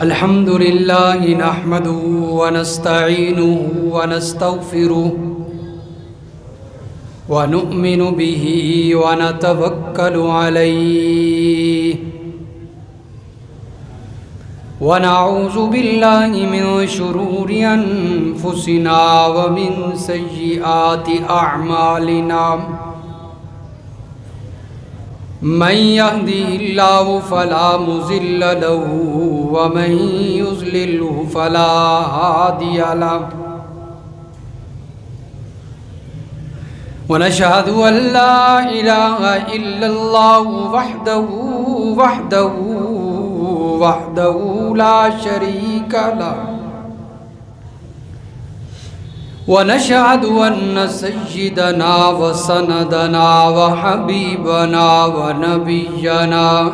الحمد لله نحمده ونستعينه ونستغفره ونؤمن به ونتوكل عليه ونعوذ بالله من شرور أنفسنا ومن سيئات أعمالنا من يهده الله فلا مضل له ومن يضلل فلا هادي له ونشهد أن لا إله إلا الله وحده لا شريك له ونشهد أن سيدنا وسندنا وحبيبنا ونبينا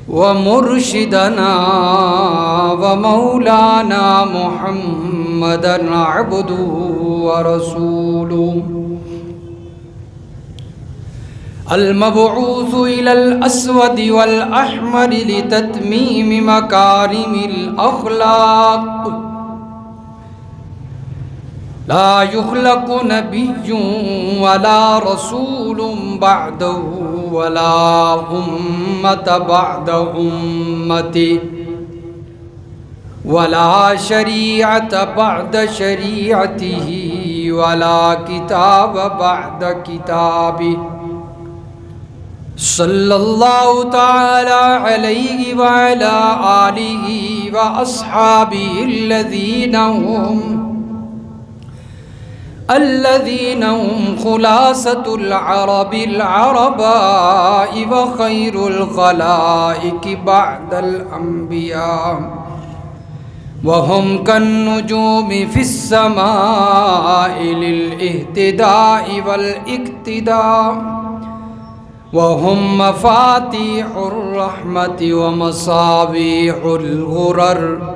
ومرشدنا ومولانا محمدا عبده ورسوله المبعوث إلى الأسود والأحمر لتتميم مكارم الأخلاق لا يخلق نبي ولا رسول بعده ولا أمة بعد أمته ولا شريعة بعد شريعته ولا كتاب بعد كتابه صلى الله تعالى عليه وعلى آله وأصحابه الذين هم خلاصة العرب العرباء وخير الخلائق بعد الأنبياء وهم كالنجوم في السماء للاهتداء والاقتداء وهم مفاتيح الرحمة ومصابيح الغرر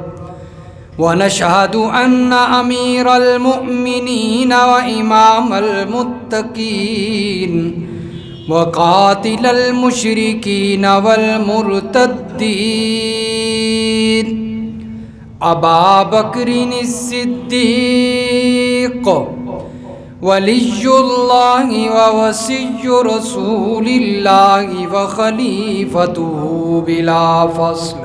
ونشهد أن أمير المؤمنين وإمام المتقين وقاتل المشركين والمرتدين أبا بكر الصديق ولي الله ووصي رسول الله وخليفته بلا فصل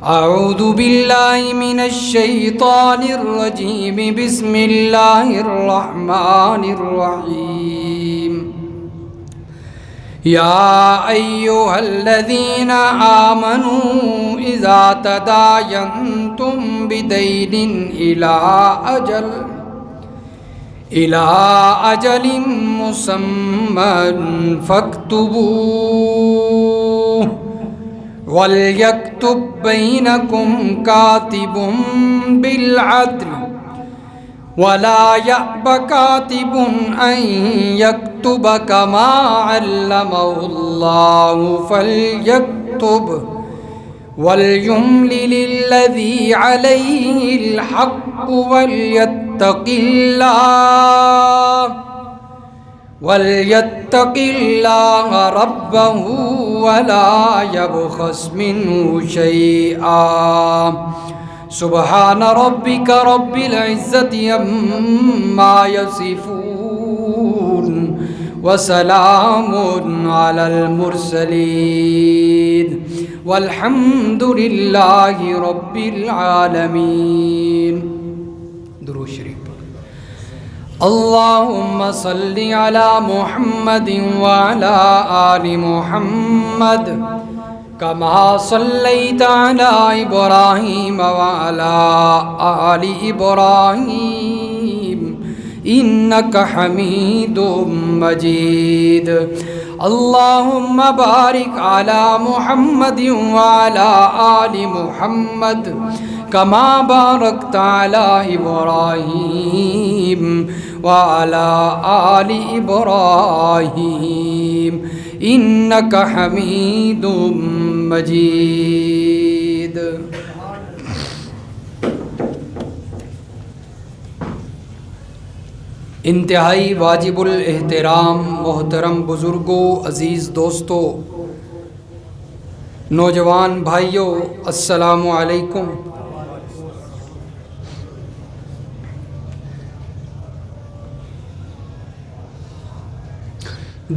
أعوذ بالله من الشيطان الرجيم بسم الله الرحمن الرحيم يا أيها الذين آمنوا إذا تداينتم بدين إلى أجل مسمى فاكتبوه وليكتب بينكم كاتب بالعدل ولا يأب كاتب أن يكتب كما علمه الله فليكتب وليملل الذي عليه الحق وليتق الله ربه ولا يبخس منه شيئا سبحان ربك رب العزة عما يصفون وسلام على المرسلين والحمد لله رب العالمين. درود شریف. اللهم صل على محمد وعلى آل محمد كما صليت على إبراهيم وعلى آل إبراهيم إنك حميد مجيد. اللهم بارك على محمد وعلى آل محمد كما باركت على إبراهيم وعلى آل إبراهيم إنك حميد مجيد. انتہائی واجب الاحترام محترم بزرگوں، عزیز دوستوں، نوجوان بھائیوں السلام علیکم۔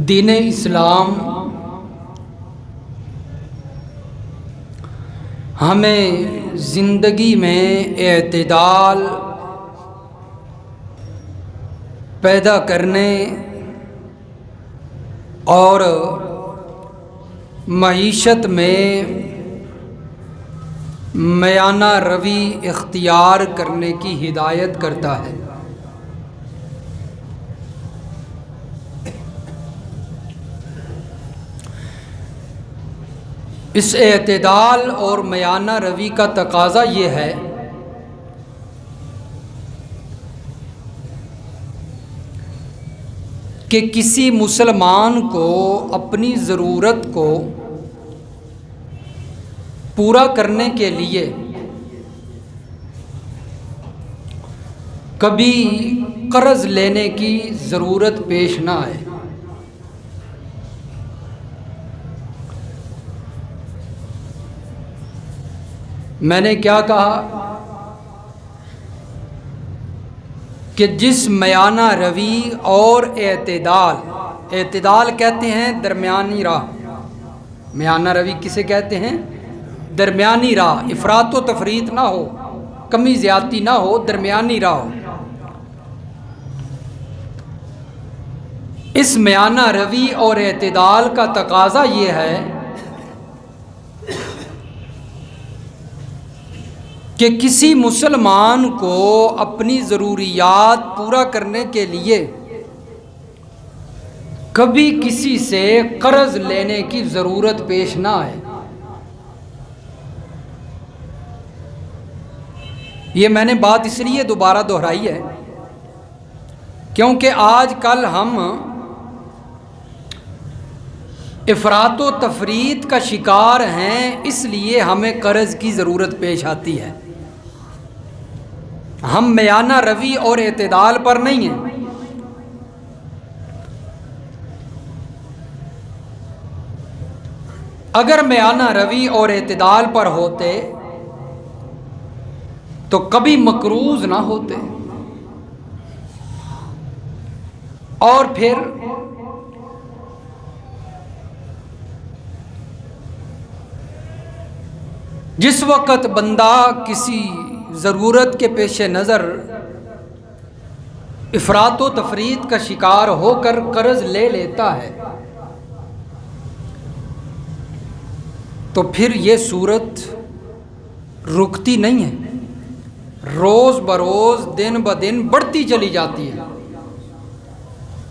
دین اسلام ہمیں زندگی میں اعتدال پیدا کرنے اور معیشت میں میانہ روی اختیار کرنے کی ہدایت کرتا ہے۔ اس اعتدال اور میانہ روی کا تقاضا یہ ہے کہ کسی مسلمان کو اپنی ضرورت کو پورا کرنے کے لیے کبھی قرض لینے کی ضرورت پیش نہ آئے۔ میں نے کیا کہا کہ جس میانہ روی اور اعتدال کہتے ہیں درمیانی راہ۔ میانہ روی کسے کہتے ہیں؟ درمیانی راہ، افراط و تفریط نہ ہو، کمی زیادتی نہ ہو، درمیانی راہ ہو۔ اس میانہ روی اور اعتدال کا تقاضا یہ ہے کہ کسی مسلمان کو اپنی ضروریات پورا کرنے کے لیے کبھی کسی سے قرض لینے کی ضرورت پیش نہ آئے۔ یہ میں نے بات اس لیے دوبارہ دہرائی ہے کیونکہ آج کل ہم افراط و تفریط کا شکار ہیں، اس لیے ہمیں قرض کی ضرورت پیش آتی ہے۔ ہم میانہ روی اور اعتدال پر نہیں ہیں۔ اگر میانہ روی اور اعتدال پر ہوتے تو کبھی مقروض نہ ہوتے، اور پھر جس وقت بندہ کسی ضرورت کے پیش نظر افراط و تفریط کا شکار ہو کر قرض لے لیتا ہے تو پھر یہ صورت رکتی نہیں ہے، روز بروز دن بدن بڑھتی چلی جاتی ہے۔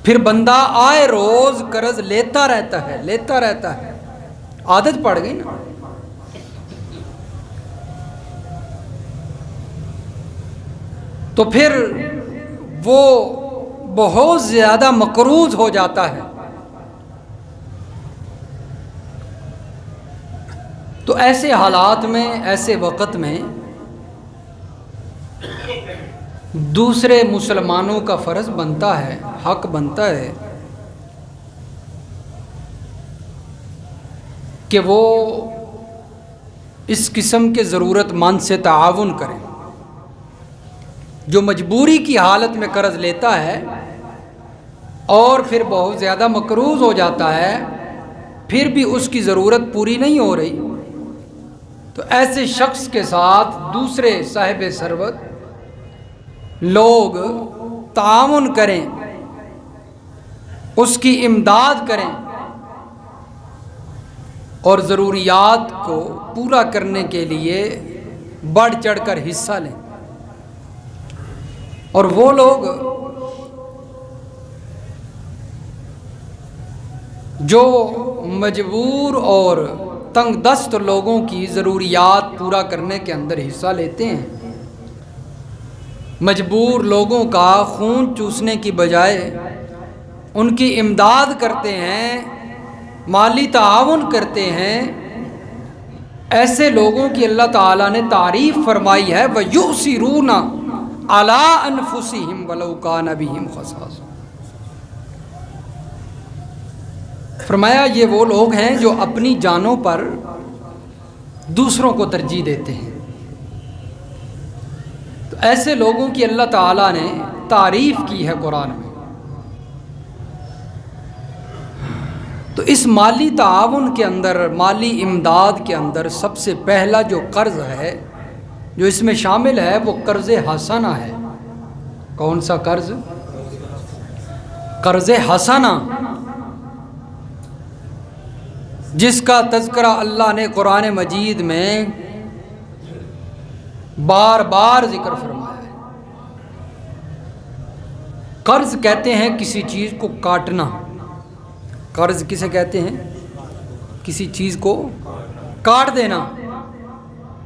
پھر بندہ آئے روز قرض لیتا رہتا ہے، عادت پڑ گئی نا۔ تو پھر وہ بہت زیادہ مقروض ہو جاتا ہے۔ تو ایسے حالات میں، ایسے وقت میں دوسرے مسلمانوں کا فرض بنتا ہے، حق بنتا ہے کہ وہ اس قسم کے ضرورت مند سے تعاون کریں۔ جو مجبوری کی حالت میں قرض لیتا ہے اور پھر بہت زیادہ مقروض ہو جاتا ہے، پھر بھی اس کی ضرورت پوری نہیں ہو رہی، تو ایسے شخص کے ساتھ دوسرے صاحب ثروت لوگ تعاون کریں، اس کی امداد کریں اور ضروریات کو پورا کرنے کے لیے بڑھ چڑھ کر حصہ لیں۔ اور وہ لوگ جو مجبور اور تنگ دست لوگوں کی ضروریات پورا کرنے کے اندر حصہ لیتے ہیں، مجبور لوگوں کا خون چوسنے کی بجائے ان کی امداد کرتے ہیں، مالی تعاون کرتے ہیں، ایسے لوگوں کی اللہ تعالیٰ نے تعریف فرمائی ہے وَيُؤْثِرُونَ عَلَىٰ أَنفُسِهِمْ وَلَوْ كَانَ بِهِمْ خَصَاصَةٌ۔ فرمایا یہ وہ لوگ ہیں جو اپنی جانوں پر دوسروں کو ترجیح دیتے ہیں۔ تو ایسے لوگوں کی اللہ تعالیٰ نے تعریف کی ہے قرآن میں۔ تو اس مالی تعاون کے اندر، مالی امداد کے اندر سب سے پہلا جو قرض ہے جو اس میں شامل ہے وہ قرض حسنہ ہے۔ کون سا قرض؟ قرض حسنہ، جس کا تذکرہ اللہ نے قرآن مجید میں بار بار ذکر فرمایا ہے۔ قرض کہتے ہیں کسی چیز کو کاٹنا۔ قرض کسے کہتے ہیں؟ کسی چیز کو کاٹ دینا۔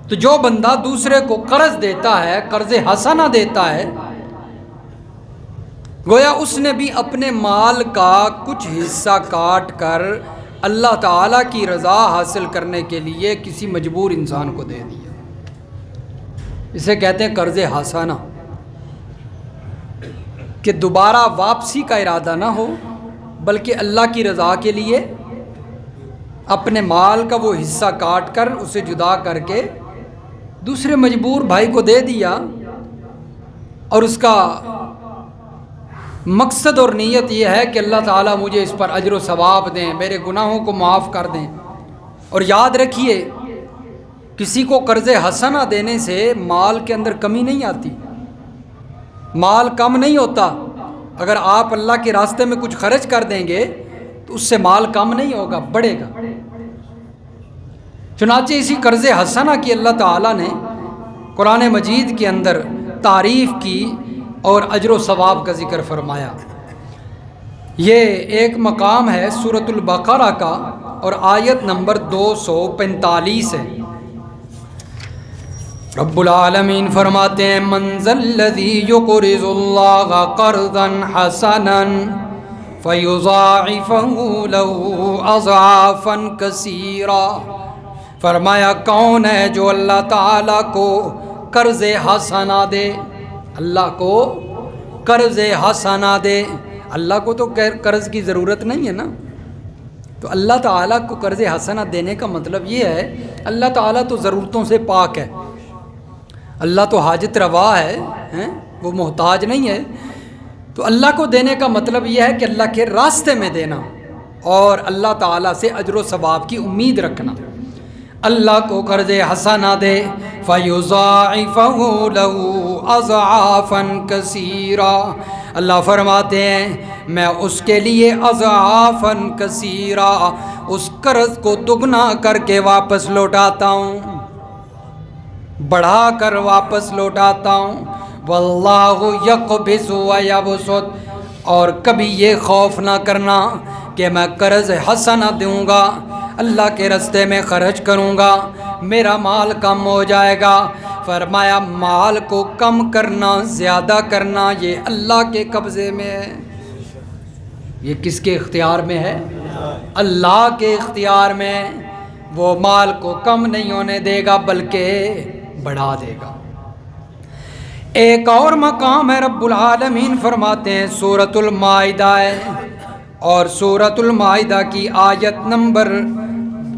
تو جو بندہ دوسرے کو قرض دیتا ہے، قرض حسنہ دیتا ہے، گویا اس نے بھی اپنے مال کا کچھ حصہ کاٹ کر اللہ تعالیٰ کی رضا حاصل کرنے کے لیے کسی مجبور انسان کو دے دیا۔ اسے کہتے ہیں قرض حسنہ، کہ دوبارہ واپسی کا ارادہ نہ ہو بلکہ اللہ کی رضا کے لیے اپنے مال کا وہ حصہ کاٹ کر اسے جدا کر کے دوسرے مجبور بھائی کو دے دیا، اور اس کا مقصد اور نیت یہ ہے کہ اللہ تعالیٰ مجھے اس پر اجر و ثواب دیں، میرے گناہوں کو معاف کر دیں۔ اور یاد رکھیے، کسی کو قرض حسنہ دینے سے مال کے اندر کمی نہیں آتی، مال کم نہیں ہوتا۔ اگر آپ اللہ کے راستے میں کچھ خرچ کر دیں گے تو اس سے مال کم نہیں ہوگا، بڑھے گا۔ چنانچہ اسی قرض حسنہ کی اللہ تعالیٰ نے قرآن مجید کے اندر تعریف کی اور اجر و ثواب کا ذکر فرمایا۔ یہ ایک مقام ہے سورۃ البقرہ کا اور آیت نمبر 245 ہے۔ رب العالمین فرماتے ہیں من ذا الذی یقرض اللہ قرضا حسنا فیضاعفہ له اضعافا کثیرا۔ فرمایا کون ہے جو اللہ تعالیٰ کو قرض حسنہ دے، اللہ کو قرض حسنہ دے۔ اللہ کو تو قرض کی ضرورت نہیں ہے نا، تو اللہ تعالیٰ کو قرض حسنہ دینے کا مطلب یہ ہے اللہ تعالیٰ تو ضرورتوں سے پاک ہے، اللہ تو حاجت روا ہے، وہ محتاج نہیں ہے۔ تو اللہ کو دینے کا مطلب یہ ہے کہ اللہ کے راستے میں دینا اور اللہ تعالیٰ سے اجر و ثواب کی امید رکھنا۔ اللہ کو قرض حسنہ دے فَيُضَاعِفَهُ لَهُ أَضْعَافًا كَثِيرًا، اللہ فرماتے ہیں میں اس کے لیے اضعافاً کثیرا، اس قرض کو دگنا کر کے واپس لوٹاتا ہوں، بڑھا کر واپس لوٹاتا ہوں۔ واللہ یقبض ویبسط، اور کبھی یہ خوف نہ کرنا کہ میں قرض حسنہ دوں گا، اللہ کے راستے میں خرچ کروں گا، میرا مال کم ہو جائے گا۔ فرمایا مال کو کم کرنا، زیادہ کرنا، یہ اللہ کے قبضے میں ہے۔ یہ کس کے اختیار میں ہے؟ اللہ کے اختیار میں۔ وہ مال کو کم نہیں ہونے دے گا بلکہ بڑھا دے گا۔ ایک اور مقام ہے رب العالمین فرماتے ہیں سورۃ المائدہ ہے، اور سورۃ المائدہ کی آیت نمبر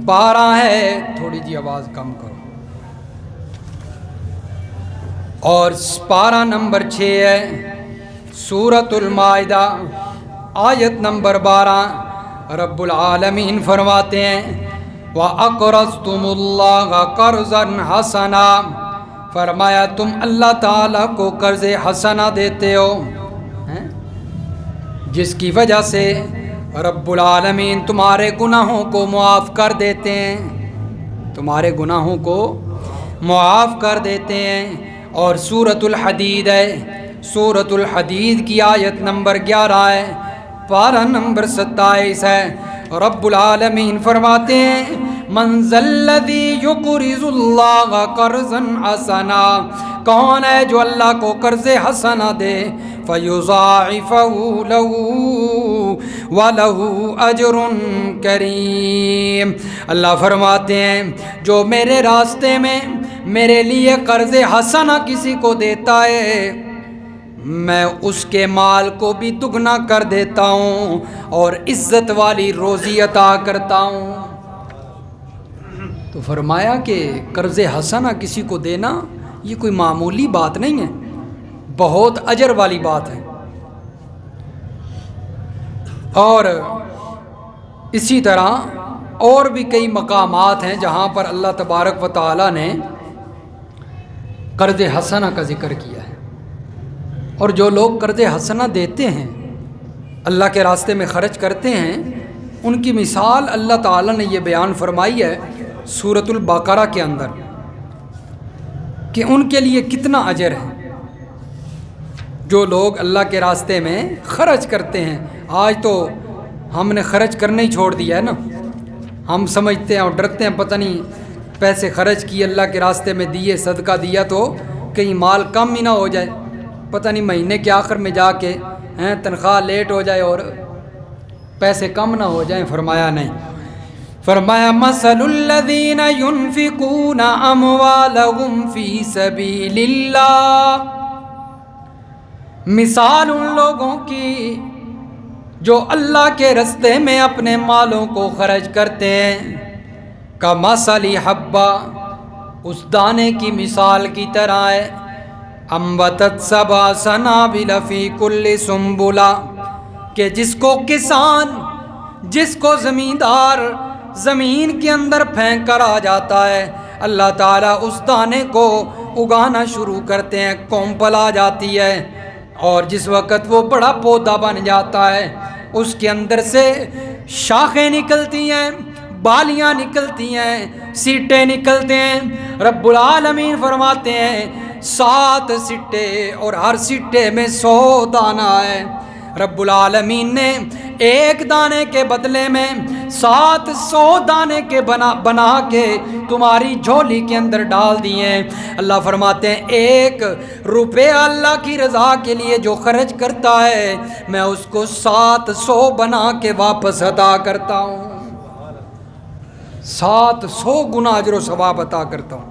12 ہے، تھوڑی جی آواز کم کرو، اور پارہ نمبر 6 ہے، سورۃ المائدہ آیت نمبر 12۔ رب العالمین فرماتے ہیں وَأَقْرَضْتُمُ اللَّهَ قَرْضًا حَسَنًا، فرمایا تم اللہ تعالیٰ کو قرض حسنہ دیتے ہو، جس کی وجہ سے رب العالمین تمہارے گناہوں کو معاف کر دیتے ہیں، تمہارے گناہوں کو معاف کر دیتے ہیں۔ اور سورۃ الحدید ہے، سورۃ الحدید کی آیت نمبر 11 ہے، پارہ نمبر 27 ہے۔ رب العالمین فرماتے ہیں من ذا الذی یقرض اللہ قرضا حسنا، کون ہے جو اللہ کو قرض حسنہ دے، فیضاعفہ لہ وَلَهُ أَجْرٌ کریم۔ اللہ فرماتے ہیں جو میرے راستے میں میرے لیے قرض حسنہ کسی کو دیتا ہے، میں اس کے مال کو بھی دگنا کر دیتا ہوں اور عزت والی روزی عطا کرتا ہوں۔ تو فرمایا کہ قرض حسنہ کسی کو دینا یہ کوئی معمولی بات نہیں ہے، بہت اجر والی بات ہے۔ اور اسی طرح اور بھی کئی مقامات ہیں جہاں پر اللہ تبارک و تعالیٰ نے قرض حسنہ کا ذکر کیا ہے۔ اور جو لوگ قرض حسنہ دیتے ہیں، اللہ کے راستے میں خرچ کرتے ہیں، ان کی مثال اللہ تعالیٰ نے یہ بیان فرمائی ہے سورۃ البقرہ کے اندر کہ ان کے لیے کتنا اجر ہے۔ جو لوگ اللہ کے راستے میں خرچ کرتے ہیں، آج تو ہم نے خرچ کرنا ہی چھوڑ دیا ہے نا، ہم سمجھتے ہیں اور ڈرتے ہیں پتہ نہیں پیسے خرچ کیے اللہ کے راستے میں دیے، صدقہ دیا تو کہیں مال کم ہی نہ ہو جائے، پتہ نہیں مہینے کے آخر میں جا کے تنخواہ لیٹ ہو جائے اور پیسے کم نہ ہو جائیں۔ فرمایا نہیں، فرمایا مثل الذین ينفقون اموالهم فی سبیل اللہ، مثال ان لوگوں کی جو اللہ کے راستے میں اپنے مالوں کو خرچ کرتے ہیں، کمثل حبہ، اس دانے کی مثال کی طرح ہے، انبتت سبع سنابل فی کل سنبلہ، کہ جس کو کسان، جس کو زمیندار زمین کے اندر پھینک کر آ جاتا ہے، اللہ تعالیٰ اس دانے کو اگانا شروع کرتے ہیں، کومپل آ جاتی ہے، اور جس وقت وہ بڑا پودا بن جاتا ہے اس کے اندر سے شاخیں نکلتی ہیں، بالیاں نکلتی ہیں، سیٹیں نکلتے ہیں۔ رب العالمین فرماتے ہیں 7 سٹے اور ہر سٹے میں 100 دانہ ہے۔ رب العالمین نے ایک دانے کے بدلے میں 700 دانے کے بنا کے تمہاری جھولی کے اندر ڈال دیے۔ اللہ فرماتے ہیں 1 روپیہ اللہ کی رضا کے لیے جو خرچ کرتا ہے میں اس کو 700 بنا کے واپس عطا کرتا ہوں، 700 گنا اجر و ثواب عطا کرتا ہوں۔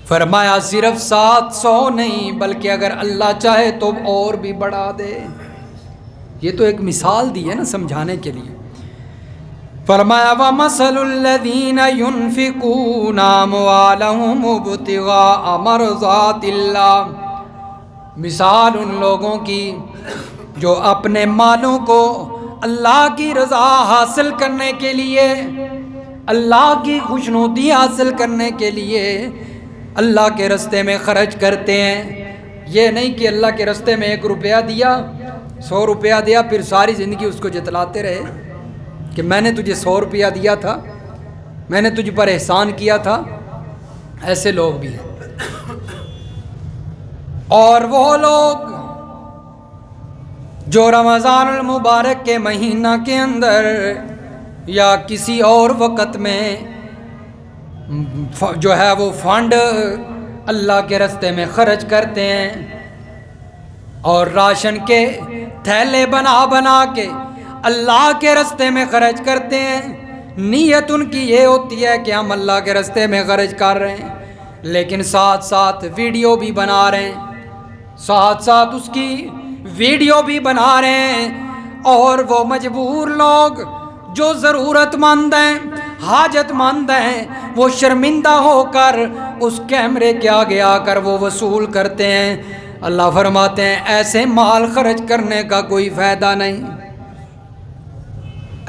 فرمایا صرف 700 نہیں بلکہ اگر اللہ چاہے تو اور بھی بڑھا دے۔ یہ تو ایک مثال دی ہے نا سمجھانے کے لیے۔ فرمایا وَمَثَلُ الَّذِينَ يُنْفِقُونَ أَمْوَالَهُمُ ابْتِغَاءَ مَرْضَاتِ اللَّهِ، مثال ان لوگوں کی جو اپنے مالوں کو اللہ کی رضا حاصل کرنے کے لیے، اللہ کی خوشنودی حاصل کرنے کے لیے اللہ کے راستے میں خرچ کرتے ہیں۔ یہ نہیں کہ اللہ کے راستے میں 1 روپیہ دیا، 100 روپیہ دیا، پھر ساری زندگی اس کو جتلاتے رہے کہ میں نے تجھے 100 روپیہ دیا تھا، میں نے تجھ پر احسان کیا تھا۔ ایسے لوگ بھی ہیں۔ اور وہ لوگ جو رمضان المبارک کے مہینہ کے اندر یا کسی اور وقت میں جو ہے وہ فنڈ اللہ کے راستے میں خرچ کرتے ہیں اور راشن کے تھیلے بنا کے اللہ کے راستے میں خرچ کرتے ہیں، نیت ان کی یہ ہوتی ہے کہ ہم اللہ کے راستے میں خرچ کر رہے ہیں، لیکن ساتھ ساتھ ویڈیو بھی بنا رہے ہیں، ساتھ ساتھ اس کی ویڈیو بھی بنا رہے ہیں، اور وہ مجبور لوگ جو ضرورت مند ہیں، حاجت مند ہیں، وہ شرمندہ ہو کر اس کیمرے کے آگے آ کر وہ وصول کرتے ہیں۔ اللہ فرماتے ہیں ایسے مال خرچ کرنے کا کوئی فائدہ نہیں،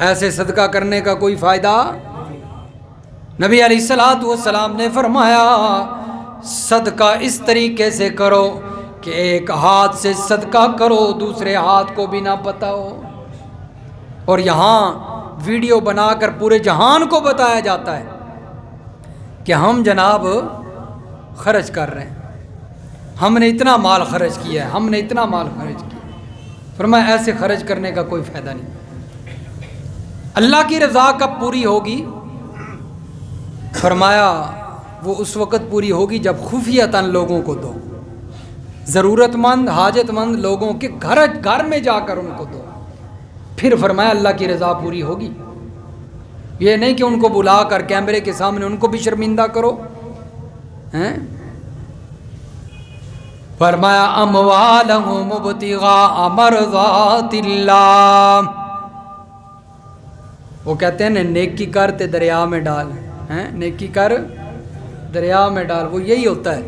ایسے صدقہ کرنے کا کوئی فائدہ۔ نبی علیہ الصلوۃ والسلام نے فرمایا صدقہ اس طریقے سے کرو کہ ایک ہاتھ سے صدقہ کرو دوسرے ہاتھ کو بھی نہ پتہ ہو۔ اور یہاں ویڈیو بنا کر پورے جہان کو بتایا جاتا ہے کہ ہم جناب خرچ کر رہے ہیں، ہم نے اتنا مال خرچ کیا ہے، ہم نے اتنا مال خرچ کیا۔ فرمایا ایسے خرچ کرنے کا کوئی فائدہ نہیں۔ اللہ کی رضا کب پوری ہوگی؟ فرمایا وہ اس وقت پوری ہوگی جب خفیتاً لوگوں کو دو، ضرورت مند حاجت مند لوگوں کے گھر میں جا کر ان کو دو، پھر فرمایا اللہ کی رضا پوری ہوگی۔ یہ نہیں کہ ان کو بلا کر کیمرے کے سامنے ان کو بھی شرمندہ کرو۔ فرمایا اموالہم ابتغاء مرضات اللہ، وہ کہتے ہیں نیکی کر تے دریا میں ڈال، نیکی کر دریا میں ڈال. وہ یہی ہوتا ہے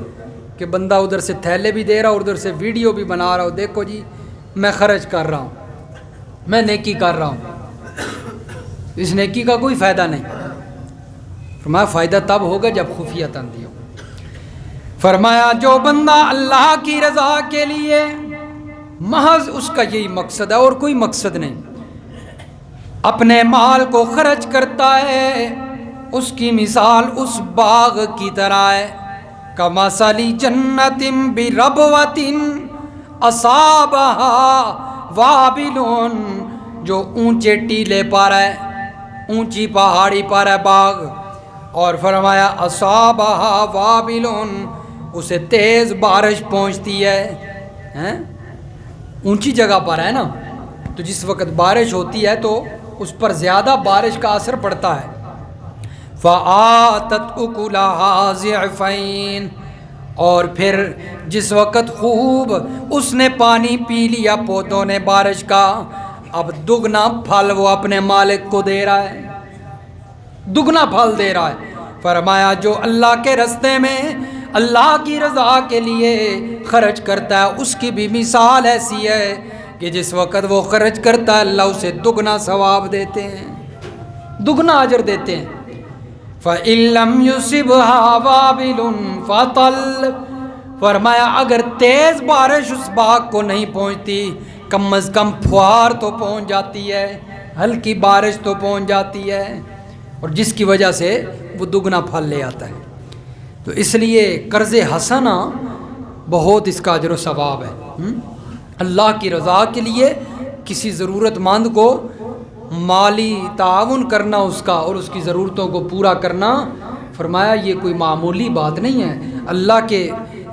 کہ بندہ ادھر سے تھیلے بھی دے رہا اور ادھر سے ویڈیو بھی بنا رہا ہو, دیکھو جی میں خرچ کر رہا ہوں, میں نیکی کر رہا ہوں. اس نیکی کا کوئی فائدہ نہیں. فرمایا فائدہ تب ہوگا جب خفیہ دی ہو. فرمایا جو بندہ اللہ کی رضا کے لیے محض اس کا یہی مقصد ہے اور کوئی مقصد نہیں, اپنے مال کو خرچ کرتا ہے, اس کی مثال اس باغ کی طرح ہے کمثل جنت بربوۃ اصابها وابل, جو اونچے ٹیلے پر ہے, اونچی پہاڑی پر ہے باغ, اور فرمایا اصابها وابل, اسے تیز بارش پہنچتی ہے. اونچی جگہ پر ہے نا, تو جس وقت بارش ہوتی ہے تو اس پر زیادہ بارش کا اثر پڑتا ہے. فآتت اکلہا ضعفین, اور پھر جس وقت خوب اس نے پانی پی لیا پودوں نے بارش کا, اب دگنا پھل وہ اپنے مالک کو دے رہا ہے, دگنا پھل دے رہا ہے. فرمایا جو اللہ کے راستے میں اللہ کی رضا کے لیے خرچ کرتا ہے اس کی بھی مثال ایسی ہے کہ جس وقت وہ خرچ کرتا ہے اللہ اسے دگنا ثواب دیتے ہیں, دگنا اجر دیتے ہیں. فَإِن لَّمْ يُصِبْهَا وَابِلٌ فَطَلٌّ, فرمایا اگر تیز بارش اس باغ کو نہیں پہنچتی, کم از کم پھوار تو پہنچ جاتی ہے, ہلکی بارش تو پہنچ جاتی ہے, اور جس کی وجہ سے وہ دگنا پھل لے آتا ہے. تو اس لیے قرض حسنہ بہت اس کا اجر و ثواب ہے. اللہ کی رضا کے لیے کسی ضرورت مند کو مالی تعاون کرنا اس کا اور اس کی ضرورتوں کو پورا کرنا, فرمایا یہ کوئی معمولی بات نہیں ہے. اللہ کے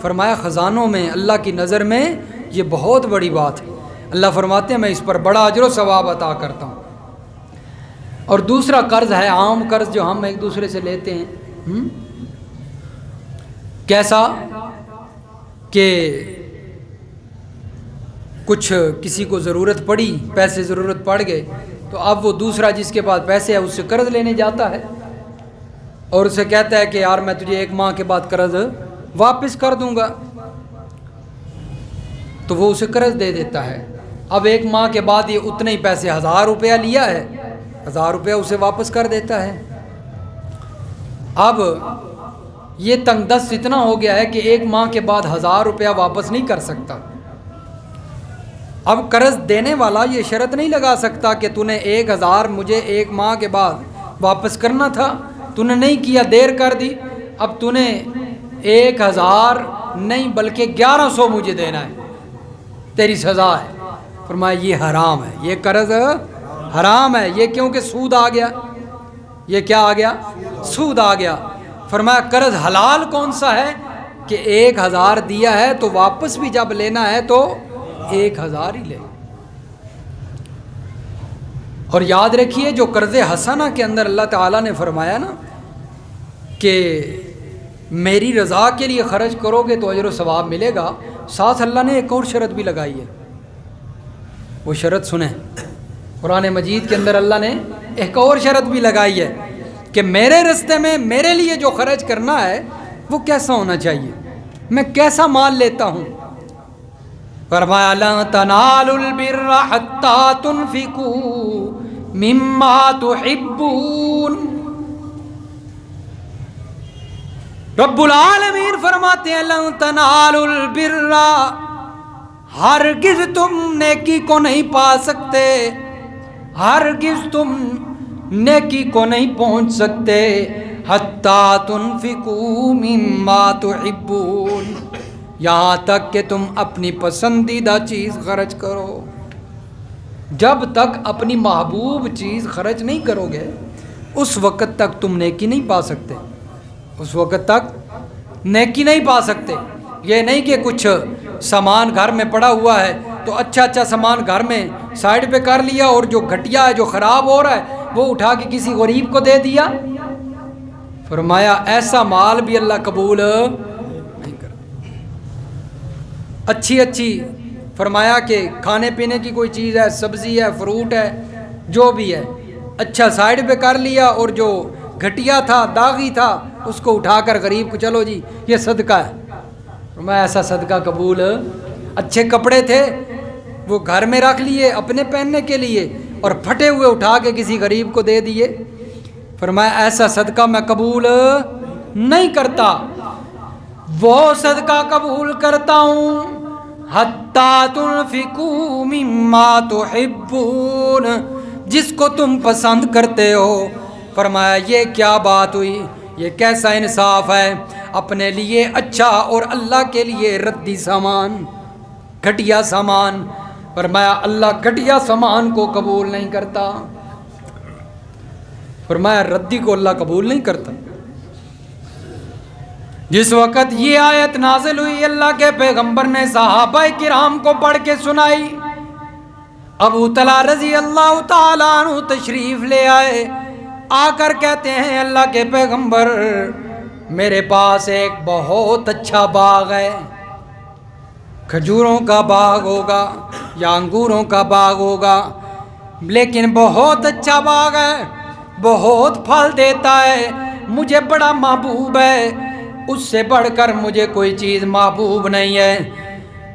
فرمایا خزانوں میں, اللہ کی نظر میں یہ بہت بڑی بات ہے. اللہ فرماتے ہیں میں اس پر بڑا اجر و ثواب عطا کرتا ہوں. اور دوسرا قرض ہے عام قرض جو ہم ایک دوسرے سے لیتے ہیں. کیسا کہ کچھ کسی کو ضرورت پڑی, پیسے ضرورت پڑ گئے, تو اب وہ دوسرا جس کے پاس پیسے ہے اس سے قرض لینے جاتا ہے اور اسے کہتا ہے کہ یار میں تجھے 1 ماہ کے بعد قرض واپس کر دوں گا, تو وہ اسے قرض دے دیتا ہے. اب 1 ماہ کے بعد یہ اتنے ہی پیسے 1000 روپیہ لیا ہے, 1000 روپیہ اسے واپس کر دیتا ہے. اب یہ تنگ دست اتنا ہو گیا ہے کہ 1 ماہ کے بعد 1000 روپیہ واپس نہیں کر سکتا. اب قرض دینے والا یہ شرط نہیں لگا سکتا کہ تو نے 1000 مجھے 1 ماہ کے بعد واپس کرنا تھا, تو نے نہیں کیا, دیر کر دی, اب تو نے 1000 نہیں بلکہ 1100 مجھے دینا ہے, تیری سزا ہے. فرمایا یہ حرام ہے, یہ قرض حرام ہے. یہ کیونکہ سود آ گیا, یہ کیا آ گیا, سود آ گیا. فرمایا قرض حلال کون سا ہے کہ 1000 دیا ہے تو واپس بھی جب لینا ہے تو 1000 ہی لے. اور یاد رکھیے جو قرض حسنہ کے اندر اللہ تعالیٰ نے فرمایا نا کہ میری رضا کے لیے خرچ کرو گے تو اجر و ثواب ملے گا, ساتھ اللہ نے ایک اور شرط بھی لگائی ہے. وہ شرط سنیں, قرآن مجید کے اندر اللہ نے ایک اور شرط بھی لگائی ہے کہ میرے راستے میں میرے لیے جو خرچ کرنا ہے وہ کیسا ہونا چاہیے, میں کیسا مال لیتا ہوں. فرمایا لن تنالوا البر حتى تنفقوا مما تحبون. رب العالمین فرماتے ہیں لن تنالوا البر, ہرگز تم نیکی کو نہیں پا سکتے, ہرگز تم نیکی کو نہیں پہنچ سکتے, حتی تنفقوا مما تحبون, یہاں تک کہ تم اپنی پسندیدہ چیز خرچ کرو. جب تک اپنی محبوب چیز خرچ نہیں کرو گے اس وقت تک تم نیکی نہیں پا سکتے, اس وقت تک نیکی نہیں پا سکتے. یہ نہیں کہ کچھ سامان گھر میں پڑا ہوا ہے تو اچھا سامان گھر میں سائڈ پہ کر لیا اور جو گھٹیا ہے جو خراب ہو رہا ہے وہ اٹھا کے کسی غریب کو دے دیا. فرمایا ایسا مال بھی اللہ قبول نہیں کرتا. اچھی فرمایا کہ کھانے پینے کی کوئی چیز ہے, سبزی ہے, فروٹ ہے, جو بھی ہے, اچھا سائڈ پہ کر لیا اور جو گھٹیا تھا، داغی تھا، اس کو اٹھا کر غریب کو چلو جی یہ صدقہ ہے. فرمایا ایسا صدقہ قبول. اچھے کپڑے تھے وہ گھر میں رکھ لیے اپنے پہننے کے لیے اور پھٹے ہوئے اٹھا کے کسی غریب کو دے دیے. فرمایا ایسا صدقہ میں قبول نہیں کرتا. وہ صدقہ قبول کرتا ہوں حتیٰ تنفقوا مما تحبون، جس کو تم پسند کرتے ہو. فرمایا یہ کیا بات ہوئی، یہ کیسا انصاف ہے، اپنے لیے اچھا اور اللہ کے لیے ردی سامان، گھٹیا سامان. فرمایا اللہ گھٹیا سامان کو قبول نہیں کرتا. فرمایا ردی کو اللہ قبول نہیں کرتا. جس وقت یہ آیت نازل ہوئی اللہ کے پیغمبر نے صحابہ کرام کو پڑھ کے سنائی. ابو طلحہ رضی اللہ تعالیٰ عنہ تشریف لے آئے، آ کر کہتے ہیں اللہ کے پیغمبر میرے پاس ایک بہت اچھا باغ ہے، کھجوروں کا باغ ہوگا یا انگوروں کا باغ ہوگا، لیکن بہت اچھا باغ ہے، بہت پھل دیتا ہے، مجھے بڑا محبوب ہے، اس سے بڑھ کر مجھے کوئی چیز محبوب نہیں ہے.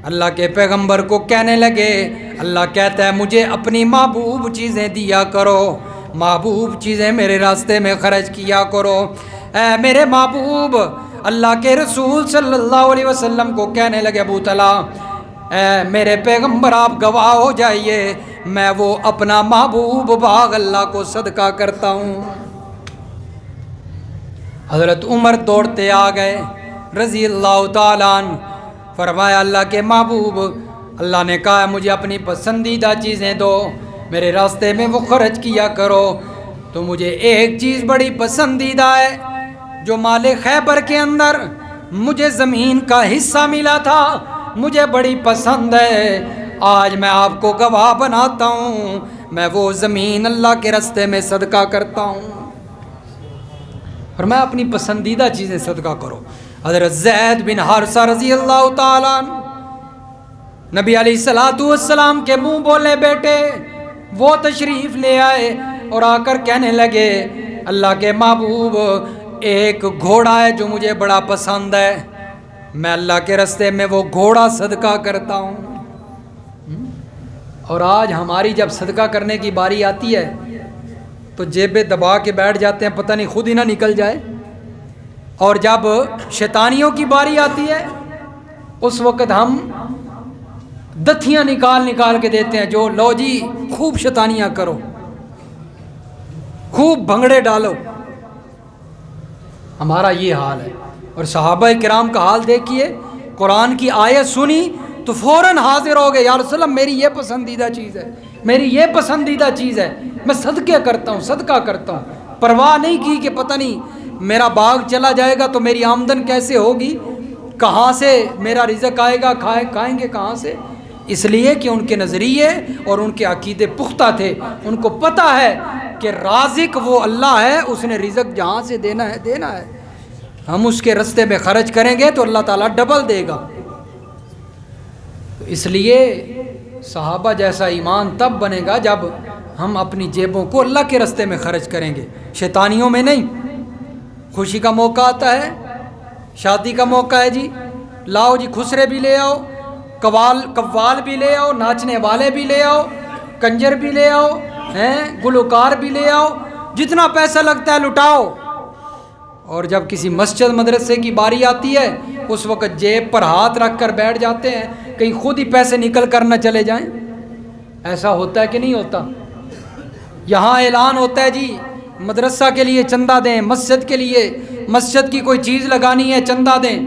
اللہ کے پیغمبر کو کہنے لگے، اللہ کہتا ہے مجھے اپنی محبوب چیزیں دیا کرو، محبوب چیزیں میرے راستے میں خرچ کیا کرو. اے میرے محبوب، اللہ کے رسول صلی اللہ علیہ وسلم کو کہنے لگے ابو طلحہ اے میرے پیغمبر آپ گواہ ہو جائیے، میں وہ اپنا محبوب باغ اللہ کو صدقہ کرتا ہوں. حضرت عمر دوڑتے آ گئے رضی اللہ تعالیٰ عنہ. فرمایا اللہ کے محبوب، اللہ نے کہا مجھے اپنی پسندیدہ چیزیں دو، میرے راستے میں وہ خرچ کیا کرو. تو مجھے ایک چیز بڑی پسندیدہ ہے جو مال خیبر کے اندر مجھے زمین کا حصہ ملا تھا، مجھے بڑی پسند ہے. آج میں آپ کو گواہ بناتا ہوں، میں وہ زمین اللہ کے راستے میں صدقہ کرتا ہوں. اور میں اپنی پسندیدہ چیزیں صدقہ کرو. حضرت زید بن حارثہ رضی اللہ تعالیٰ عنہ نبی علیہ السلام کے منہ بولے بیٹے، وہ تشریف لے آئے اور آ کر کہنے لگے اللہ کے محبوب ایک گھوڑا ہے جو مجھے بڑا پسند ہے، میں اللہ کے راستے میں وہ گھوڑا صدقہ کرتا ہوں. اور آج ہماری جب صدقہ کرنے کی باری آتی ہے تو جیبیں دبا کے بیٹھ جاتے ہیں، پتہ نہیں خود ہی نہ نکل جائے. اور جب شیطانیوں کی باری آتی ہے اس وقت ہم دتھیاں نکال کے دیتے ہیں، جو لو جی خوب شیطانیاں کرو، خوب بھنگڑے ڈالو. ہمارا یہ حال ہے. اور صحابہ کرام کا حال دیکھیے، قرآن کی آیت سنی تو فوراً حاضر ہو گئے، یا رسول اللہ میری یہ پسندیدہ چیز ہے، میری یہ پسندیدہ چیز ہے، میں صدقہ کرتا ہوں، صدقہ کرتا ہوں. پرواہ نہیں کی کہ پتہ نہیں میرا باغ چلا جائے گا تو میری آمدن کیسے ہوگی، کہاں سے میرا رزق آئے گا، کھائیں گے کہاں سے. اس لیے کہ ان کے نظریے اور ان کے عقیدے پختہ تھے. ان کو پتہ ہے کہ رازق وہ اللہ ہے، اس نے رزق جہاں سے دینا ہے دینا ہے، ہم اس کے راستے میں خرچ کریں گے تو اللہ تعالیٰ ڈبل دے گا. اس لیے صحابہ جیسا ایمان تب بنے گا جب ہم اپنی جیبوں کو اللہ کے راستے میں خرچ کریں گے، شیطانیوں میں نہیں. خوشی کا موقع آتا ہے، شادی کا موقع ہے جی، لاؤ جی خسرے بھی لے آؤ، قوال بھی لے آؤ، ناچنے والے بھی لے آؤ، کنجر بھی لے آؤ، گلوکار بھی لے آؤ، جتنا پیسہ لگتا ہے لٹاؤ. اور جب کسی مسجد مدرسے کی باری آتی ہے اس وقت جیب پر ہاتھ رکھ کر بیٹھ جاتے ہیں، کہیں خود ہی پیسے نکل کر نہ چلے جائیں. ایسا ہوتا ہے کہ نہیں ہوتا؟ یہاں اعلان ہوتا ہے جی مدرسہ کے لیے چندہ دیں، مسجد کے لیے، مسجد کی کوئی چیز لگانی ہے چندہ دیں.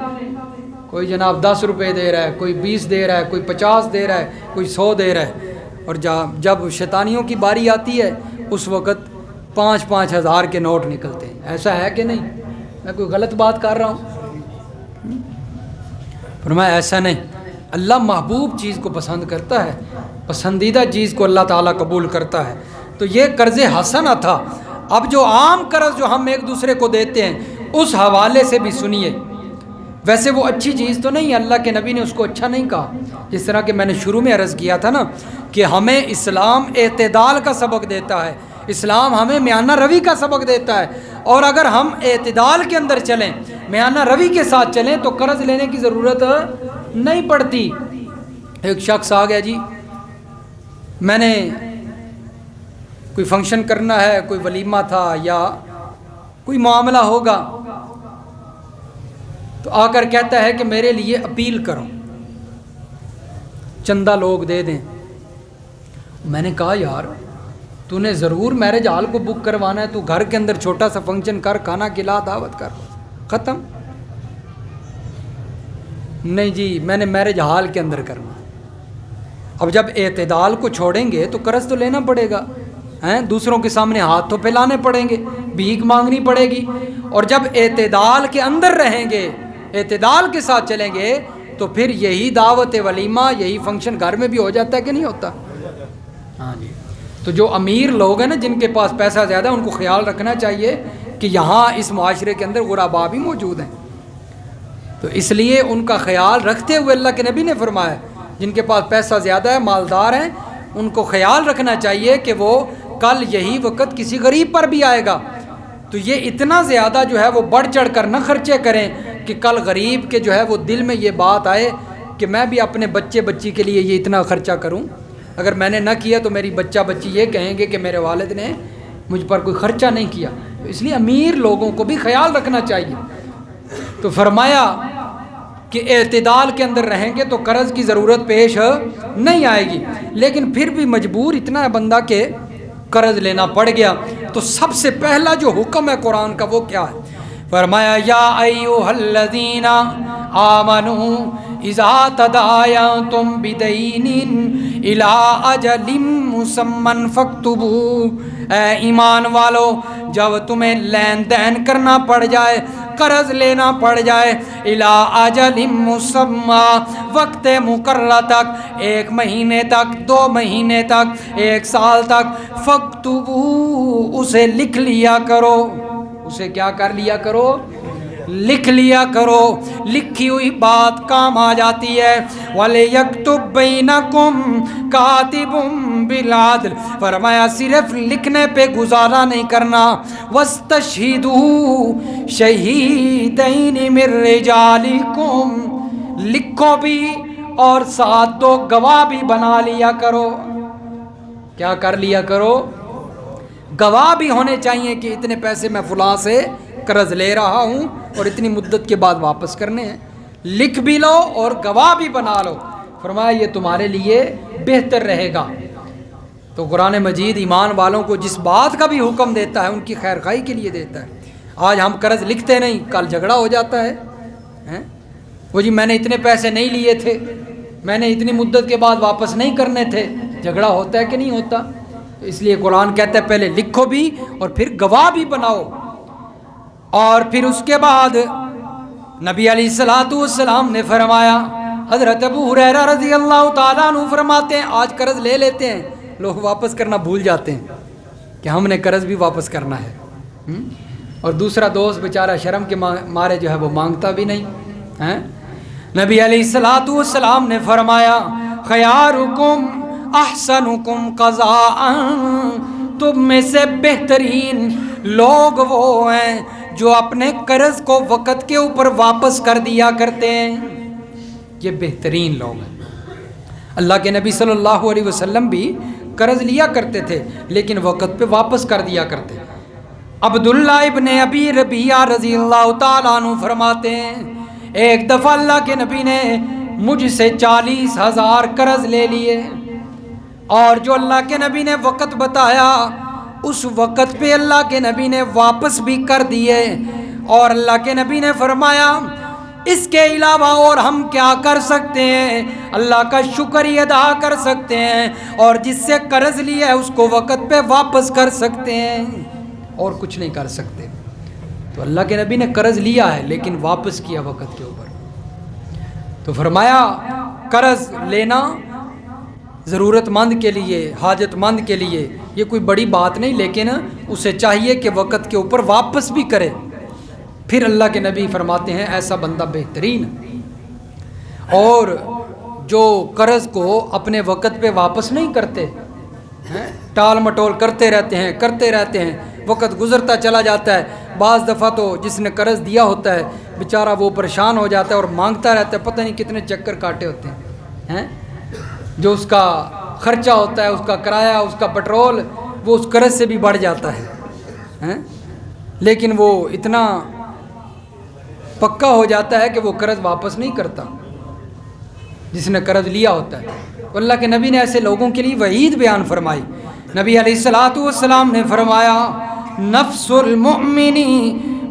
کوئی جناب 10 روپے دے رہا ہے، کوئی 20 دے رہا ہے، کوئی 50 دے رہا ہے، کوئی 100 دے رہا ہے. اور جب شیطانیوں کی باری آتی ہے اس وقت 5-5 ہزار کے نوٹ نکلتے ہیں. ایسا ہے کہ نہیں؟ میں کوئی غلط بات کر رہا ہوں؟ فرمایا ایسا نہیں. اللہ محبوب چیز کو پسند کرتا ہے، پسندیدہ چیز کو اللہ تعالیٰ قبول کرتا ہے. تو یہ قرض حسنہ تھا. اب جو عام قرض جو ہم ایک دوسرے کو دیتے ہیں اس حوالے سے بھی سنیے. ویسے وہ اچھی چیز تو نہیں، اللہ کے نبی نے اس کو اچھا نہیں کہا. جس طرح کہ میں نے شروع میں عرض کیا تھا نا کہ ہمیں اسلام اعتدال کا سبق دیتا ہے، اسلام ہمیں میانہ روی کا سبق دیتا ہے، اور اگر ہم اعتدال کے اندر چلیں، میانہ روی کے ساتھ چلیں تو قرض لینے کی ضرورت نہیں پڑتی۔ ایک شخص آ گیا، جی میں نے کوئی فنکشن کرنا ہے، کوئی ولیمہ تھا یا کوئی معاملہ ہوگا، تو آ کر کہتا ہے کہ میرے لیے اپیل کرو، چندہ لوگ دے دیں۔ میں نے کہا یار تو نے ضرور میرج ہال کو بک کروانا ہے، تو گھر کے اندر چھوٹا سا فنکشن کر، کھانا کھلا، دعوت کر، ختم۔ نہیں جی میں نے میرج ہال کے اندر کرنا۔ اب جب اعتدال کو چھوڑیں گے تو قرض تو لینا پڑے گا، دوسروں کے سامنے ہاتھ تو پھیلانے پڑیں گے، بھیک مانگنی پڑے گی۔ اور جب اعتدال کے اندر رہیں گے، اعتدال کے ساتھ چلیں گے، تو پھر یہی دعوت ولیمہ، یہی فنکشن گھر میں بھی ہو جاتا ہے کہ نہیں ہوتا؟ ہاں جی۔ تو جو امیر لوگ ہیں نا، جن کے پاس پیسہ زیادہ، ان کو خیال رکھنا چاہیے کہ یہاں اس معاشرے کے اندر غربا بھی موجود ہیں، تو اس لیے ان کا خیال رکھتے ہوئے اللہ کے نبی نے فرمایا جن کے پاس پیسہ زیادہ ہے، مالدار ہیں، ان کو خیال رکھنا چاہیے کہ وہ کل یہی وقت کسی غریب پر بھی آئے گا، تو یہ اتنا زیادہ جو ہے وہ بڑھ چڑھ کر نہ خرچے کریں کہ کل غریب کے جو ہے وہ دل میں یہ بات آئے کہ میں بھی اپنے بچے بچی کے لیے یہ اتنا خرچہ کروں، اگر میں نے نہ کیا تو میری بچہ بچی یہ کہیں گے کہ میرے والد نے مجھ پر کوئی خرچہ نہیں کیا۔ تو اس لیے امیر لوگوں کو بھی خیال رکھنا چاہیے۔ تو فرمایا کہ اعتدال کے اندر رہیں گے تو قرض کی ضرورت پیش نہیں آئے گی، لیکن پھر بھی مجبور اتنا ہے بندہ کہ قرض لینا پڑ گیا، تو سب سے پہلا جو حکم ہے قرآن کا وہ کیا ہے؟ فرمایا یا ایھا الذین آمنوا اذا تداینتم بدین الی اجل مسمى فاکتبوہ، اے ایمان والو جب تمہیں لین دین کرنا پڑ جائے، قرض لینا پڑ جائے، الی اجل مسمى، وقت مقررہ تک، 1 مہینے تک، 2 مہینے تک، 1 سال تک، فاکتبوہ، اسے لکھ لیا کرو۔ اسے کیا کر لیا کرو؟ لکھ لیا کرو۔ لکھی ہوئی بات کام آ جاتی ہے۔ وَلْيَكْتُبْ بَيْنَكُمْ كَاتِبٌ بِالْعَدْلِ، فرمایا صرف لکھنے پہ گزارا نہیں کرنا، وَاسْتَشْهِدُوا شَهِيدَيْنِ مِن رِّجَالِكُمْ، لکھو بھی اور ساتھ 2 گواہ بھی بنا لیا کرو۔ کیا کر لیا کرو؟ گواہ بھی ہونے چاہیے کہ اتنے پیسے میں فلاں سے قرض لے رہا ہوں اور اتنی مدت کے بعد واپس کرنے ہیں، لکھ بھی لو اور گواہ بھی بنا لو۔ فرمایا یہ تمہارے لیے بہتر رہے گا۔ تو قرآن مجید ایمان والوں کو جس بات کا بھی حکم دیتا ہے ان کی خیر خواہی کے لیے دیتا ہے۔ آج ہم قرض لکھتے نہیں، کل جھگڑا ہو جاتا ہے، وہ جی میں نے اتنے پیسے نہیں لیے تھے، میں نے اتنی مدت کے بعد واپس نہیں کرنے تھے، جھگڑا ہوتا ہے کہ نہیں ہوتا؟ تو اس لیے قرآن کہتا ہے پہلے لکھو بھی اور پھر گواہ بھی بناؤ۔ اور پھر اس کے بعد نبی علیہ الصلوۃ والسلام نے فرمایا، حضرت ابو ہریرہ رضی اللہ تعالیٰ عنہ فرماتے ہیں آج قرض لے لیتے ہیں، لوگ واپس کرنا بھول جاتے ہیں کہ ہم نے قرض بھی واپس کرنا ہے، اور دوسرا دوست بیچارہ شرم کے مارے جو ہے وہ مانگتا بھی نہیں۔ نبی علیہ الصلوۃ والسلام نے فرمایا خیارکم احسنکم قضاء، تم میں سے بہترین لوگ وہ ہیں جو اپنے قرض کو وقت کے اوپر واپس کر دیا کرتے ہیں، یہ بہترین لوگ ہیں۔ اللہ کے نبی صلی اللہ علیہ وسلم بھی قرض لیا کرتے تھے لیکن وقت پہ واپس کر دیا کرتے۔ عبداللہ ابن ابی ربیعہ رضی اللہ تعالیٰ عنہ فرماتے ہیں ایک دفعہ اللہ کے نبی نے مجھ سے 40,000 قرض لے لیے، اور جو اللہ کے نبی نے وقت بتایا اس وقت پہ اللہ کے نبی نے واپس بھی کر دیے، اور اللہ کے نبی نے فرمایا اس کے علاوہ اور ہم کیا کر سکتے ہیں؟ اللہ کا شکر ہی ادا کر سکتے ہیں، اور جس سے قرض لیا ہے اس کو وقت پہ واپس کر سکتے ہیں، اور کچھ نہیں کر سکتے۔ تو اللہ کے نبی نے قرض لیا ہے لیکن واپس کیا وقت کے اوپر۔ تو فرمایا قرض لینا ضرورت مند کے لیے، حاجت مند کے لیے یہ کوئی بڑی بات نہیں، لیکن اسے چاہیے کہ وقت کے اوپر واپس بھی کرے۔ پھر اللہ کے نبی فرماتے ہیں ایسا بندہ بہترین، اور جو قرض کو اپنے وقت پہ واپس نہیں کرتے، ٹال مٹول کرتے رہتے ہیں، وقت گزرتا چلا جاتا ہے۔ بعض دفعہ تو جس نے قرض دیا ہوتا ہے بیچارہ وہ پریشان ہو جاتا ہے اور مانگتا رہتا ہے، پتہ نہیں کتنے چکر کاٹے ہوتے ہیں، جو اس کا خرچہ ہوتا ہے، اس کا کرایہ، اس کا پٹرول، وہ اس قرض سے بھی بڑھ جاتا ہے، لیکن وہ اتنا پکا ہو جاتا ہے کہ وہ قرض واپس نہیں کرتا جس نے قرض لیا ہوتا ہے۔ اللہ کے نبی نے ایسے لوگوں کے لیے وعید بیان فرمائی۔ نبی علیہ الصلوۃ والسلام نے فرمایا نفس المؤمن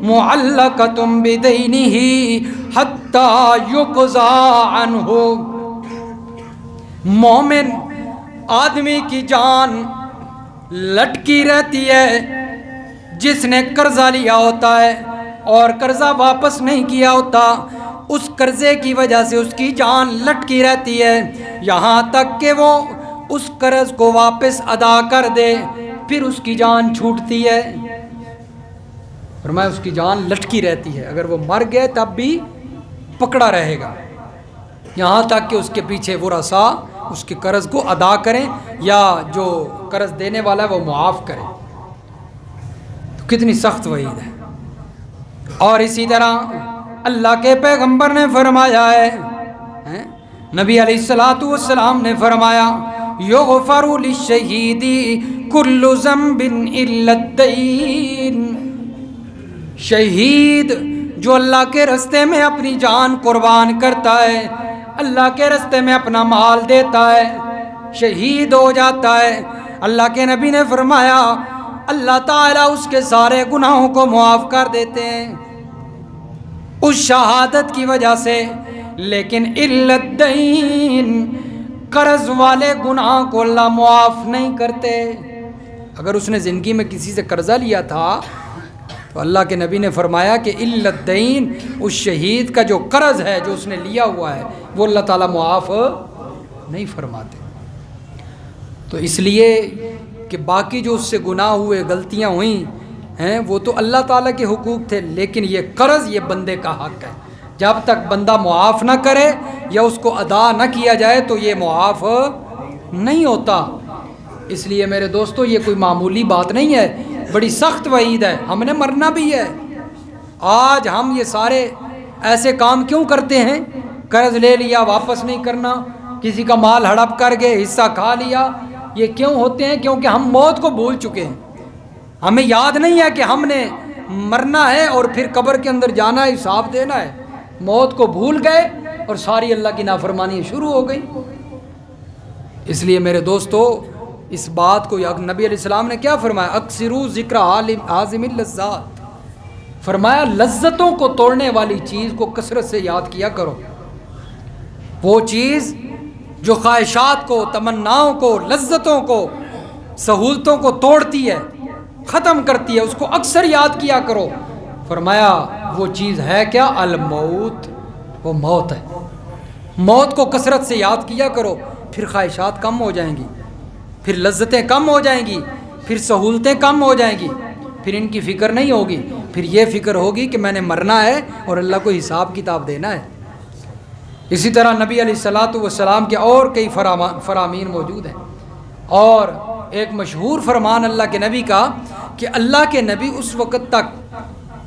معلقۃ بدینہ حتی یقضی عنہ، مومن آدمی کی جان لٹکی رہتی ہے جس نے قرضہ لیا ہوتا ہے اور قرضہ واپس نہیں کیا ہوتا، اس قرضے کی وجہ سے اس کی جان لٹکی رہتی ہے یہاں تک کہ وہ اس قرض کو واپس ادا کر دے، پھر اس کی جان چھوٹتی ہے۔ فرمایا اس کی جان لٹکی رہتی ہے، اگر وہ مر گئے تب بھی پکڑا رہے گا یہاں تک کہ اس کے پیچھے ورثاء اس کے قرض کو ادا کریں یا جو قرض دینے والا ہے وہ معاف کرے۔ تو کتنی سخت وعید ہے۔ اور اسی طرح اللہ کے پیغمبر نے فرمایا ہے، نبی علیہ الصلوۃ والسلام نے فرمایا یغفر للشہید کل ذنب الا الدین، شہید جو اللہ کے راستے میں اپنی جان قربان کرتا ہے، اللہ کے راستے میں اپنا مال دیتا ہے، شہید ہو جاتا ہے، اللہ کے نبی نے فرمایا اللہ تعالیٰ اس کے سارے گناہوں کو معاف کر دیتے ہیں اس شہادت کی وجہ سے، لیکن الا الدین، قرض والے گناہ کو اللہ معاف نہیں کرتے۔ اگر اس نے زندگی میں کسی سے قرضہ لیا تھا تو اللہ کے نبی نے فرمایا کہ الا الدین، اس شہید کا جو قرض ہے جو اس نے لیا ہوا ہے وہ اللہ تعالیٰ معاف نہیں فرماتے۔ تو اس لیے کہ باقی جو اس سے گناہ ہوئے، غلطیاں ہوئیں ہیں، وہ تو اللہ تعالیٰ کے حقوق تھے، لیکن یہ قرض یہ بندے کا حق ہے، جب تک بندہ معاف نہ کرے یا اس کو ادا نہ کیا جائے تو یہ معاف نہیں ہوتا۔ اس لیے میرے دوستو یہ کوئی معمولی بات نہیں ہے، بڑی سخت وعید ہے، ہم نے مرنا بھی ہے۔ آج ہم یہ سارے ایسے کام کیوں کرتے ہیں؟ قرض لے لیا واپس نہیں کرنا، کسی کا مال ہڑپ کر کے حصہ کھا لیا، یہ کیوں ہوتے ہیں؟ کیونکہ ہم موت کو بھول چکے ہیں، ہمیں یاد نہیں ہے کہ ہم نے مرنا ہے اور پھر قبر کے اندر جانا ہے، حساب دینا ہے۔ موت کو بھول گئے اور ساری اللہ کی نافرمانی شروع ہو گئی۔ اس لیے میرے دوستو اس بات کو نبی علیہ السلام نے کیا فرمایا؟ اکثروا ذکر عازم اللذات، فرمایا لذتوں کو توڑنے والی چیز کو کثرت سے یاد کیا کرو۔ وہ چیز جو خواہشات کو، تمناؤں کو، لذتوں کو، سہولتوں کو توڑتی ہے، ختم کرتی ہے، اس کو اکثر یاد کیا کرو۔ فرمایا وہ چیز ہے کیا؟ الموت، وہ موت ہے۔ موت کو کثرت سے یاد کیا کرو، پھر خواہشات کم ہو جائیں گی، پھر لذتیں کم ہو جائیں گی، پھر سہولتیں کم ہو جائیں گی، پھر ان کی فکر نہیں ہوگی، پھر یہ فکر ہوگی کہ میں نے مرنا ہے اور اللہ کو حساب کتاب دینا ہے۔ اسی طرح نبی علیہ الصلوۃ والسلام کے اور کئی فرامین موجود ہیں، اور ایک مشہور فرمان اللہ کے نبی کا کہ اللہ کے نبی اس وقت تک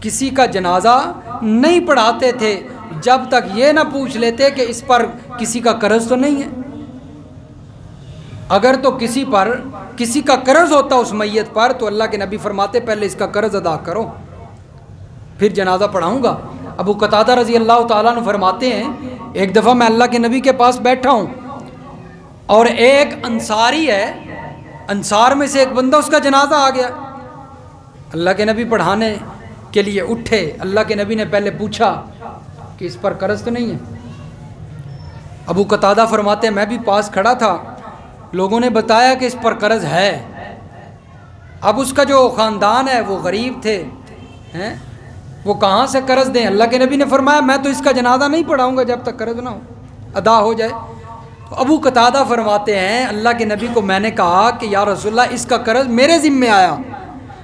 کسی کا جنازہ نہیں پڑھاتے تھے جب تک یہ نہ پوچھ لیتے کہ اس پر کسی کا قرض تو نہیں ہے۔ اگر تو کسی کا قرض ہوتا اس میت پر تو اللہ کے نبی فرماتے پہلے اس کا قرض ادا کرو پھر جنازہ پڑھاؤں گا۔ ابو قتادہ رضی اللہ تعالیٰ عنہ فرماتے ہیں ایک دفعہ میں اللہ کے نبی کے پاس بیٹھا ہوں اور ایک انصاری ہے، انصار میں سے ایک بندہ، اس کا جنازہ آ گیا۔ اللہ کے نبی پڑھانے کے لیے اٹھے، اللہ کے نبی نے پہلے پوچھا کہ اس پر قرض تو نہیں ہے؟ ابو قتادہ فرماتے ہیں میں بھی پاس کھڑا تھا، لوگوں نے بتایا کہ اس پر قرض ہے۔ اب اس کا جو خاندان ہے وہ غریب تھے، وہ کہاں سے قرض دیں؟ اللہ کے نبی نے فرمایا میں تو اس کا جنازہ نہیں پڑھاؤں گا جب تک قرض نہ ہو، ادا ہو جائے۔ تو ابو قتادہ فرماتے ہیں اللہ کے نبی کو میں نے کہا کہ یا رسول اللہ اس کا قرض میرے ذمہ آیا،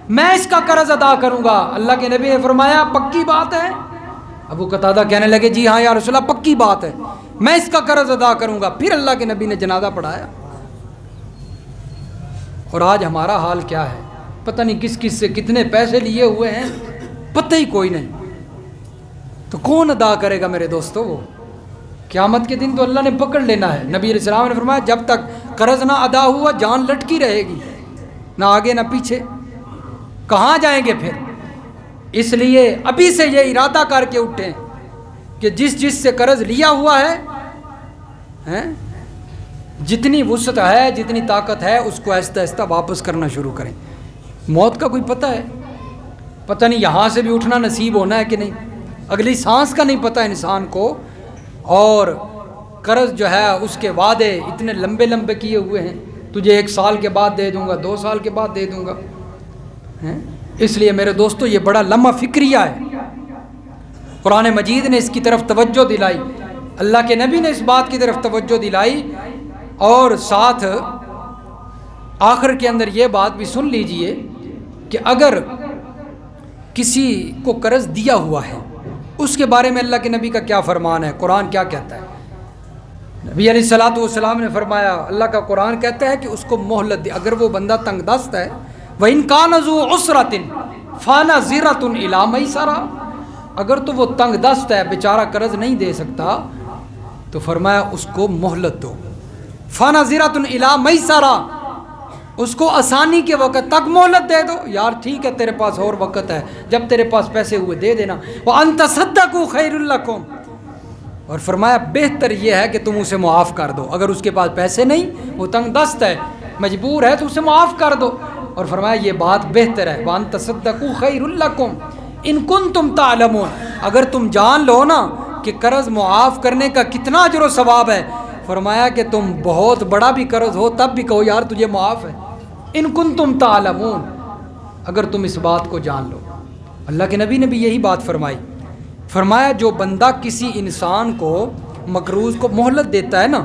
میں اس کا قرض ادا کروں گا۔ اللہ کے نبی نے فرمایا پکی بات ہے؟ ابو قتادہ کہنے لگے جی ہاں یا رسول اللہ پکی بات ہے، میں اس کا قرض ادا کروں گا۔ پھر اللہ کے نبی نے جنازہ پڑھایا۔ اور آج ہمارا حال کیا ہے؟ پتہ نہیں کس کس سے کتنے پیسے لیے ہوئے ہیں، پتہ ہی کوئی نہیں۔ تو کون ادا کرے گا میرے دوستو؟ وہ قیامت کے دن تو اللہ نے پکڑ لینا ہے۔ نبی علیہ السلام نے فرمایا جب تک قرض نہ ادا ہوا جان لٹکی رہے گی، نہ آگے نہ پیچھے، کہاں جائیں گے پھر؟ اس لیے ابھی سے یہ ارادہ کر کے اٹھیں کہ جس سے قرض لیا ہوا ہے، جتنی وسعت ہے، جتنی طاقت ہے، اس کو آہستہ آہستہ واپس کرنا شروع کریں۔ موت کا کوئی پتہ ہے؟ پتہ نہیں یہاں سے بھی اٹھنا نصیب ہونا ہے کہ نہیں، اگلی سانس کا نہیں پتہ انسان کو، اور قرض جو ہے اس کے وعدے اتنے لمبے لمبے کیے ہوئے ہیں، تجھے 1 سال کے بعد دے دوں گا، 2 سال کے بعد دے دوں گا۔ اس لیے میرے دوستو یہ بڑا لمحہ فکریہ ہے۔ قرآن مجید نے اس کی طرف توجہ دلائی، اللہ کے نبی نے اس بات کی طرف توجہ دلائی، اور ساتھ آخر کے اندر یہ بات بھی سن لیجئے کہ اگر کسی کو قرض دیا ہوا ہے اس کے بارے میں اللہ کے نبی کا کیا فرمان ہے، قرآن کیا کہتا ہے؟ نبی علیہ الصلوۃ والسلام نے فرمایا، اللہ کا قرآن کہتا ہے کہ اس کو مہلت دے، اگر وہ بندہ تنگ دست ہے، وَإِنْ كَانَ ذُو عُسْرَةٍ فَنَظِرَةٌ إِلَىٰ مَيْسَرَةٍ، اگر تو وہ تنگ دست ہے، بیچارہ قرض نہیں دے سکتا، تو فرمایا اس کو مہلت دو، فَنَظِرَةٌ إِلَىٰ مَيْسَرَةٍ، اس کو آسانی کے وقت تک مہلت دے دو، یار ٹھیک ہے تیرے پاس اور وقت ہے، جب تیرے پاس پیسے ہوئے دے دینا، وَأَن تَصَدَّقُوا خَيْرٌ لَكُمْ، اور فرمایا بہتر یہ ہے کہ تم اسے معاف کر دو، اگر اس کے پاس پیسے نہیں، وہ تنگ دست ہے، مجبور ہے، تو اسے معاف کر دو، اور فرمایا یہ بات بہتر ہے، وَأَن تَصَدَّقُوا خَيْرٌ لَكُمْ إِن كُنتُمْ تَعْلَمُونَ، اگر تم جان لو نا کہ قرض معاف کرنے کا کتنا اجر و ثواب ہے، فرمایا کہ تم بہت بڑا بھی قرض ہو تب بھی کہو یار تجھے معاف ہے، ان کنتم تعلمون، اگر تم اس بات کو جان لو۔ اللہ کے نبی نے بھی یہی بات فرمائی، فرمایا جو بندہ کسی انسان کو، مقروض کو مہلت دیتا ہے نا،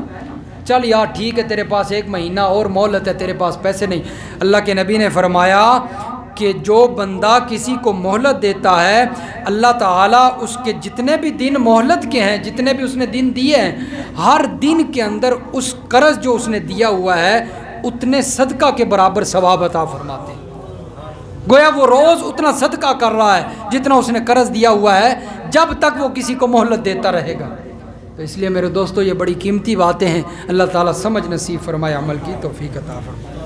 چل یار ٹھیک ہے تیرے پاس 1 مہینہ اور مہلت ہے، تیرے پاس پیسے نہیں، اللہ کے نبی نے فرمایا کہ جو بندہ کسی کو مہلت دیتا ہے، اللہ تعالیٰ اس کے جتنے بھی دن مہلت کے ہیں، جتنے بھی اس نے دن دیے ہیں، ہر دن کے اندر اس قرض جو اس نے دیا ہوا ہے اتنے صدقہ کے برابر ثواب عطا فرماتے ہیں۔ گویا وہ روز اتنا صدقہ کر رہا ہے جتنا اس نے قرض دیا ہوا ہے، جب تک وہ کسی کو مہلت دیتا رہے گا۔ تو اس لیے میرے دوستو یہ بڑی قیمتی باتیں ہیں، اللہ تعالیٰ سمجھ نصیب فرمائے، عمل کی توفیق عطا فرمائے۔